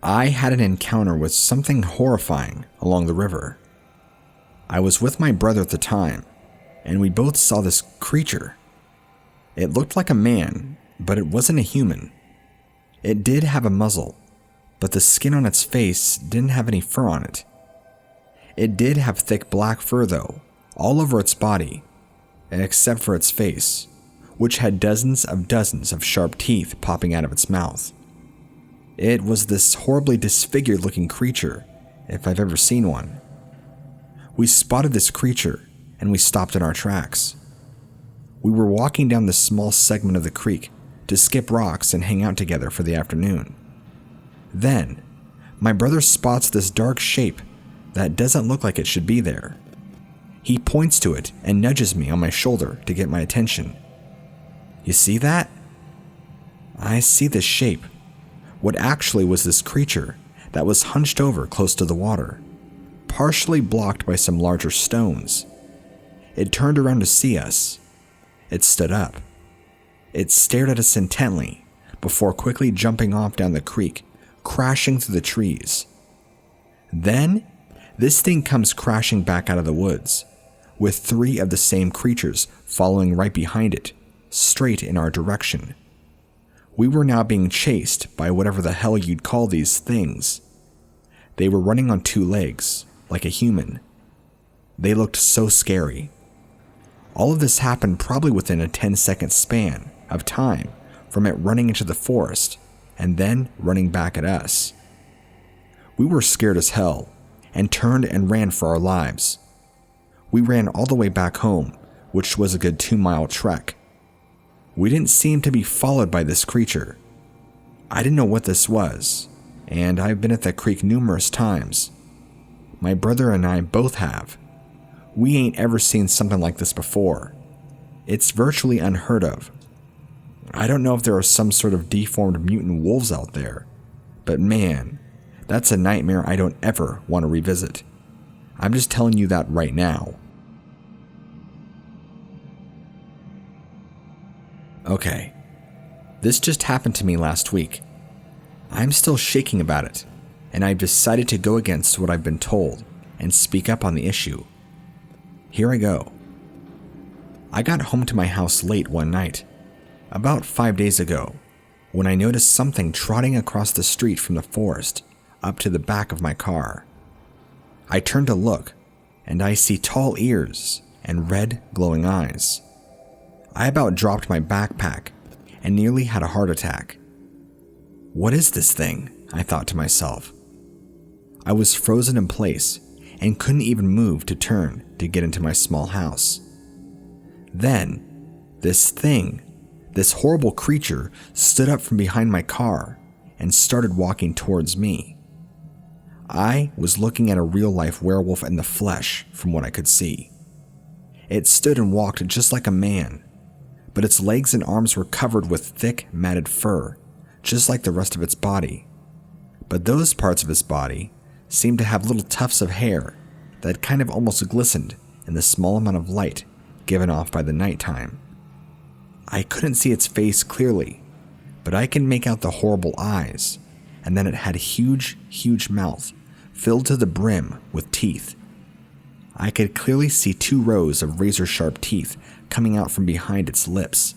I had an encounter with something horrifying along the river. I was with my brother at the time, and we both saw this creature. It looked like a man, but it wasn't a human. It did have a muzzle, but the skin on its face didn't have any fur on it. It did have thick black fur though, all over its body, except for its face, which had dozens of sharp teeth popping out of its mouth. It was this horribly disfigured looking creature, if I've ever seen one. We spotted this creature, and we stopped in our tracks. We were walking down this small segment of the creek to skip rocks and hang out together for the afternoon. Then, my brother spots this dark shape that doesn't look like it should be there. He points to it and nudges me on my shoulder to get my attention. "You see that?" I see this shape. What actually was this creature that was hunched over close to the water, partially blocked by some larger stones. It turned around to see us. It stood up. It stared at us intently before quickly jumping off down the creek, crashing through the trees. Then, this thing comes crashing back out of the woods, with 3 of the same creatures following right behind it, straight in our direction. We were now being chased by whatever the hell you'd call these things. They were running on 2 legs, like a human. They looked so scary. All of this happened probably within a 10-second span of time from it running into the forest and then running back at us. We were scared as hell and turned and ran for our lives. We ran all the way back home, which was a good 2-mile trek. We didn't seem to be followed by this creature. I didn't know what this was, and I've been at that creek numerous times. My brother and I both have. We ain't ever seen something like this before. It's virtually unheard of. I don't know if there are some sort of deformed mutant wolves out there, but man, that's a nightmare I don't ever want to revisit. I'm just telling you that right now. Okay, this just happened to me last week. I'm still shaking about it, and I've decided to go against what I've been told and speak up on the issue. Here I go. I got home to my house late one night, about 5 days ago, when I noticed something trotting across the street from the forest up to the back of my car. I turn to look, and I see tall ears and red, glowing eyes. I about dropped my backpack and nearly had a heart attack. What is this thing? I thought to myself. I was frozen in place and couldn't even move to turn to get into my small house. Then, this thing, this horrible creature, stood up from behind my car and started walking towards me. I was looking at a real-life werewolf in the flesh from what I could see. It stood and walked just like a man, but its legs and arms were covered with thick, matted fur, just like the rest of its body. But those parts of its body seemed to have little tufts of hair that kind of almost glistened in the small amount of light given off by the nighttime. I couldn't see its face clearly, but I could make out the horrible eyes, and then it had a huge mouth filled to the brim with teeth. I could clearly see 2 rows of razor-sharp teeth coming out from behind its lips.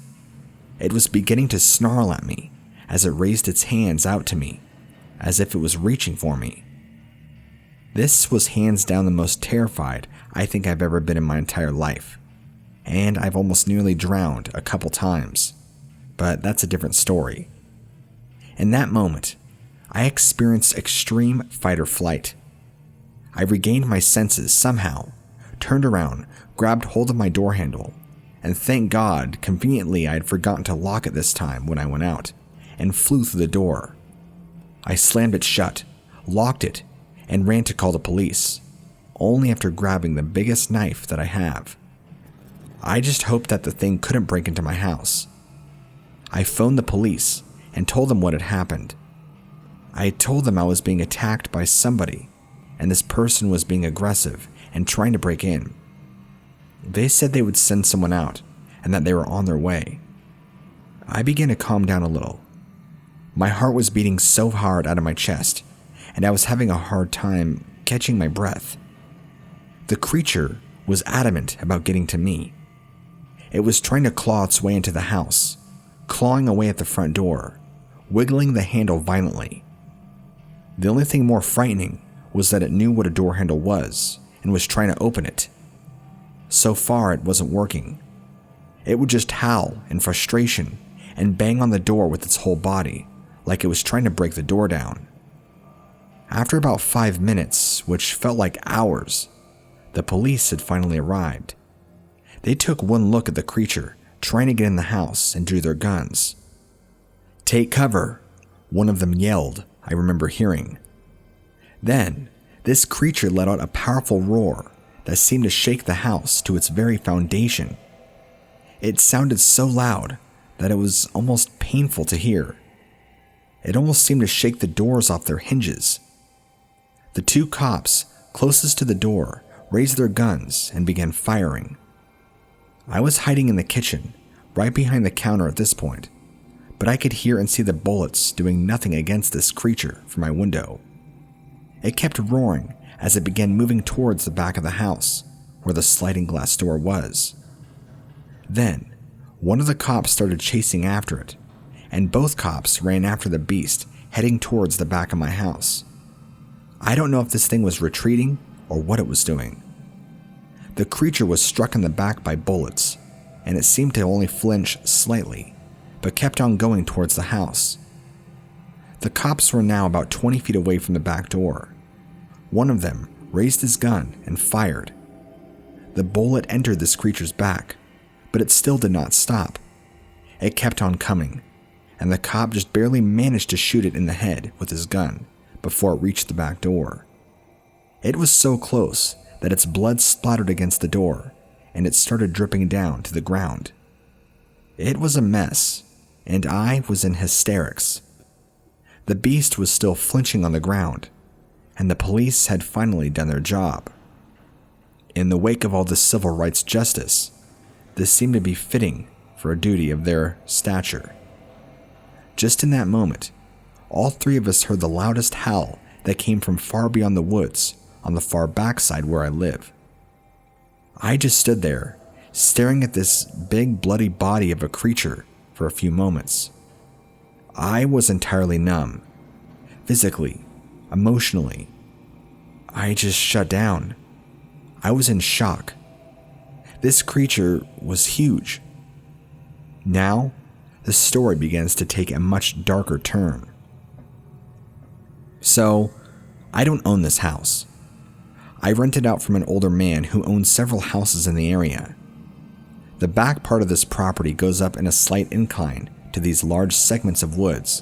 It was beginning to snarl at me as it raised its hands out to me, as if it was reaching for me. This was hands down the most terrified I think I've ever been in my entire life, and I've almost nearly drowned a couple times, but that's a different story. In that moment, I experienced extreme fight or flight. I regained my senses somehow, turned around, grabbed hold of my door handle, and thank God, conveniently I had forgotten to lock it this time when I went out, and flew through the door. I slammed it shut, locked it, and ran to call the police, only after grabbing the biggest knife that I have. I just hoped that the thing couldn't break into my house. I phoned the police and told them what had happened. I had told them I was being attacked by somebody, and this person was being aggressive and trying to break in. They said they would send someone out and that they were on their way. I began to calm down a little. My heart was beating so hard out of my chest and I was having a hard time catching my breath. The creature was adamant about getting to me. It was trying to claw its way into the house, clawing away at the front door, wiggling the handle violently. The only thing more frightening was that it knew what a door handle was and was trying to open it. So far, it wasn't working. It would just howl in frustration and bang on the door with its whole body, like it was trying to break the door down. After about 5 minutes, which felt like hours, the police had finally arrived. They took one look at the creature trying to get in the house and drew their guns. "Take cover," one of them yelled, I remember hearing. Then, this creature let out a powerful roar that seemed to shake the house to its very foundation. It sounded so loud that it was almost painful to hear. It almost seemed to shake the doors off their hinges. The 2 cops closest to the door raised their guns and began firing. I was hiding in the kitchen, right behind the counter at this point, but I could hear and see the bullets doing nothing against this creature from my window. It kept roaring as it began moving towards the back of the house, where the sliding glass door was. Then, one of the cops started chasing after it, and both cops ran after the beast, heading towards the back of my house. I don't know if this thing was retreating or what it was doing. The creature was struck in the back by bullets, and it seemed to only flinch slightly, but kept on going towards the house. The cops were now about 20 feet away from the back door. One of them raised his gun and fired. The bullet entered this creature's back, but it still did not stop. It kept on coming, and the cop just barely managed to shoot it in the head with his gun before it reached the back door. It was so close that its blood splattered against the door, and it started dripping down to the ground. It was a mess, and I was in hysterics. The beast was still flinching on the ground, and the police had finally done their job. In the wake of all this civil rights justice, this seemed to be fitting for a duty of their stature. Just in that moment, all 3 of us heard the loudest howl that came from far beyond the woods on the far backside where I live. I just stood there, staring at this big bloody body of a creature for a few moments. I was entirely numb. Physically, emotionally. I just shut down. I was in shock. This creature was huge. Now, the story begins to take a much darker turn. So, I don't own this house. I rent it out from an older man who owns several houses in the area. The back part of this property goes up in a slight incline to these large segments of woods,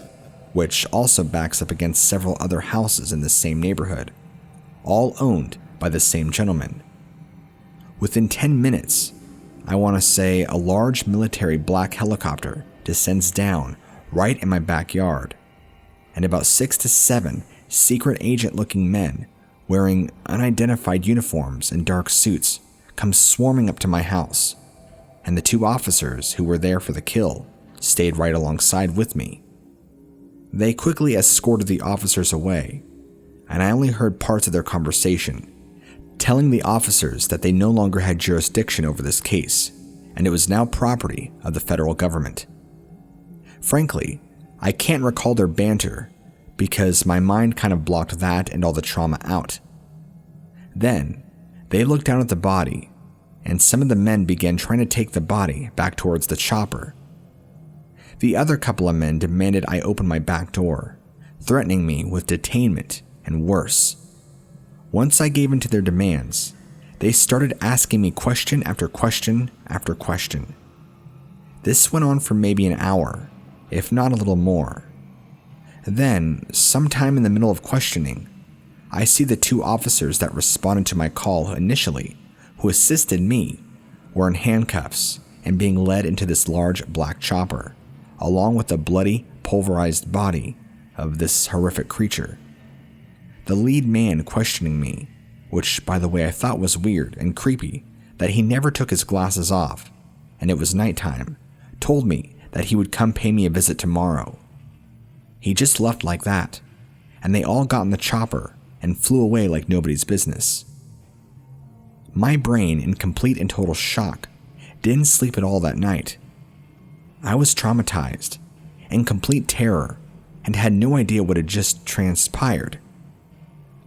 which also backs up against several other houses in the same neighborhood, all owned by the same gentleman. Within 10 minutes, I want to say a large military black helicopter descends down right in my backyard, and about 6 to 7 secret agent-looking men wearing unidentified uniforms and dark suits come swarming up to my house, and the 2 officers who were there for the kill stayed right alongside with me. They quickly escorted the officers away, and I only heard parts of their conversation, telling the officers that they no longer had jurisdiction over this case, and it was now property of the federal government. Frankly, I can't recall their banter, because my mind kind of blocked that and all the trauma out. Then, they looked down at the body, and some of the men began trying to take the body back towards the chopper. The other couple of men demanded I open my back door, threatening me with detainment and worse. Once I gave in to their demands, they started asking me question after question after question. This went on for maybe an hour, if not a little more. Then, sometime in the middle of questioning, I see the 2 officers that responded to my call initially, who assisted me, were in handcuffs and being led into this large black chopper, along with the bloody, pulverized body of this horrific creature. The lead man questioning me, which by the way I thought was weird and creepy, that he never took his glasses off, and it was nighttime, told me that he would come pay me a visit tomorrow. He just left like that, and they all got in the chopper and flew away like nobody's business. My brain, in complete and total shock, didn't sleep at all that night. I was traumatized, in complete terror, and had no idea what had just transpired.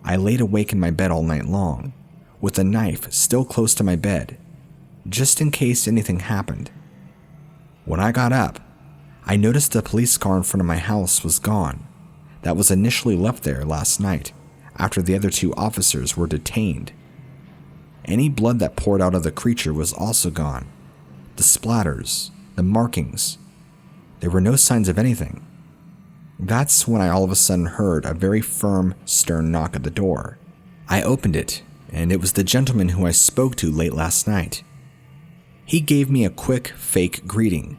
I laid awake in my bed all night long, with a knife still close to my bed, just in case anything happened. When I got up, I noticed the police car in front of my house was gone, that was initially left there last night after the other 2 officers were detained. Any blood that poured out of the creature was also gone. The splatters, the markings. There were no signs of anything. That's when I all of a sudden heard a very firm, stern knock at the door. I opened it, and it was the gentleman who I spoke to late last night. He gave me a quick, fake greeting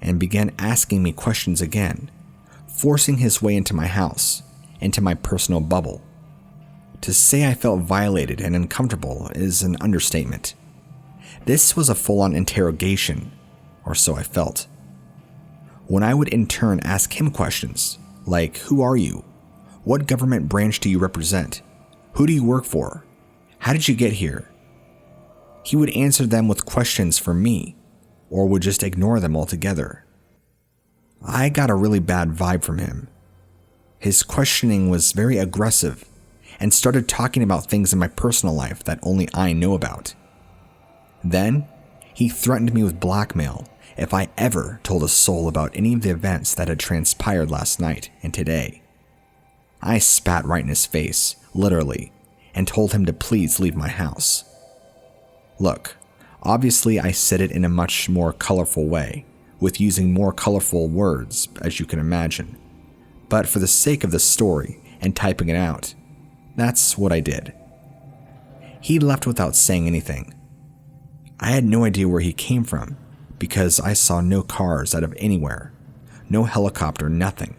and began asking me questions again, forcing his way into my house, into my personal bubble. To say I felt violated and uncomfortable is an understatement. This was a full-on interrogation, or so I felt. When I would in turn ask him questions, like, who are you? What government branch do you represent? Who do you work for? How did you get here? He would answer them with questions for me, or would just ignore them altogether. I got a really bad vibe from him. His questioning was very aggressive, and started talking about things in my personal life that only I know about. Then, he threatened me with blackmail if I ever told a soul about any of the events that had transpired last night and today. I spat right in his face, literally, and told him to please leave my house. Look, obviously I said it in a much more colorful way, with using more colorful words, as you can imagine. But for the sake of the story and typing it out, that's what I did. He left without saying anything. I had no idea where he came from, because I saw no cars out of anywhere, no helicopter, nothing.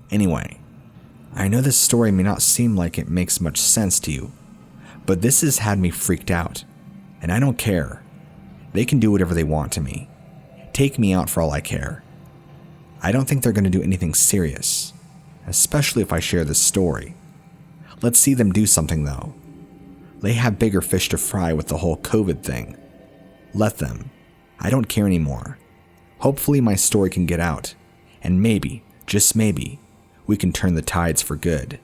Anyway, I know this story may not seem like it makes much sense to you, but this has had me freaked out, and I don't care. They can do whatever they want to me. Take me out for all I care. I don't think they're going to do anything serious, especially if I share this story. Let's see them do something though. They have bigger fish to fry with the whole COVID thing. Let them. I don't care anymore. Hopefully my story can get out, and maybe, just maybe, we can turn the tides for good.